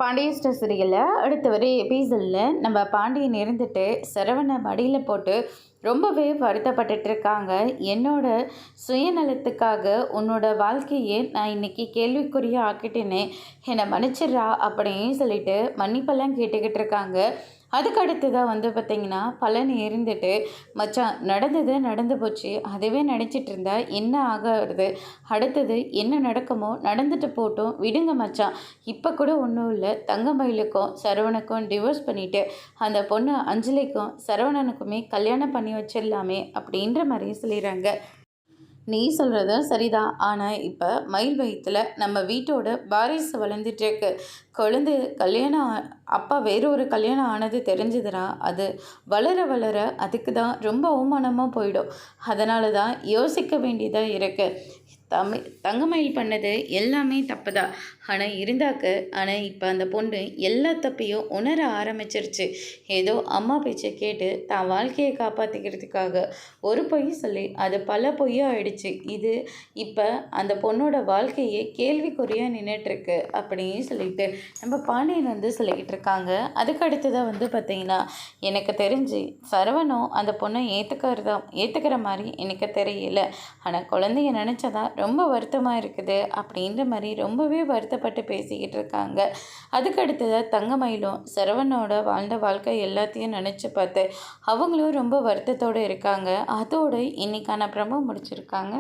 பாண்டியன் சீரியலில் அடுத்த வரை எபிசோடில் நம்ம பாண்டியன் இருந்துட்டு சரவணை மடியில் போட்டு ரொம்பவே வருத்தப்பட்டுட்டு இருக்காங்க. என்னோட சுயநலத்துக்காக உன்னோட வாழ்க்கையே நான் இன்னைக்கு கேள்விக்குறியாக ஆக்கிட்டேனே, என்னை மன்னிச்சிட்றா அப்படின்னு சொல்லிட்டு மன்னிப்பெல்லாம் கேட்டுக்கிட்டு இருக்காங்க. அதுக்கு அடுத்து தான் பார்த்திங்கன்னா பழனி இருந்துட்டு, மச்சான் நடந்தது நடந்து போச்சு, அதுவே நினச்சிட்டு இருந்தா என்ன ஆகிறது, அடுத்தது என்ன நடக்குமோ நடந்துட்டு போட்டும் விடுங்க மச்சான், இப்போ கூட ஒன்றும் இல்லை, தங்கமயிலுக்கும் சரவணுக்கும் டிவோர்ஸ் பண்ணிவிட்டு அந்த பொண்ணு அஞ்சலிக்கும் சரவணனுக்குமே கல்யாணம் பண்ணி வச்சிடலாமே அப்படின்ற மாதிரி சொல்லிடுறாங்க. நீ சொல்கிறதும் சரிதான், ஆனால் இப்போ மயில் வயிற்றில் நம்ம வீட்டோட வாரிசு வளர்ந்துட்டுருக்கு. குழந்தை கல்யாணம் அப்பா வேறு ஒரு கல்யாணம் ஆனது தெரிஞ்சதுன்னா அது வளர வளர அதுக்கு தான் ரொம்ப அவமானமாக போயிடும். அதனால தான் யோசிக்க வேண்டியதாக இருக்குது. தங்கமயில் பண்ணது எல்லாமே தப்பு தான், ஆனால் இப்போ அந்த பொண்ணு எல்லா தப்பையும் உணர ஆரம்பிச்சிருச்சு. ஏதோ அம்மா பேச்சை கேட்டு தான் வாழ்க்கையை காப்பாற்றிக்கிறதுக்காக ஒரு பொய் சொல்லி அது பல பொய்யாக ஆயிடுச்சு. இது இப்போ அந்த பொண்ணோட வாழ்க்கையே கேள்விக்குறியாக நின்றுட்டுருக்கு அப்படின்னு சொல்லிட்டு நம்ம பாண்டியன் சொல்லிக்கிட்டு இருக்காங்க. அதுக்கு அடுத்ததாக பார்த்தீங்கன்னா, எனக்கு தெரிஞ்சு சரவணும் அந்த பொண்ணை ஏற்றுக்கிற மாதிரி எனக்கு தெரியல. ஆனால் குழந்தைய நினச்சதா ரொம்ப வருத்தமாக இருக்குது அப்படின்ற மாதிரி ரொம்பவே வருத்தப்பட்டு பேசிக்கிட்டு இருக்காங்க. அதுக்கு அடுத்ததாக தங்கமயிலும் சரவணோட வாழ்ந்த வாழ்க்கை எல்லாத்தையும் நினச்சி பார்த்து அவங்களும் ரொம்ப வருத்தத்தோடு இருக்காங்க. அதோடு இன்னைக்கான ப்ரோமோ முடிச்சிருக்காங்க.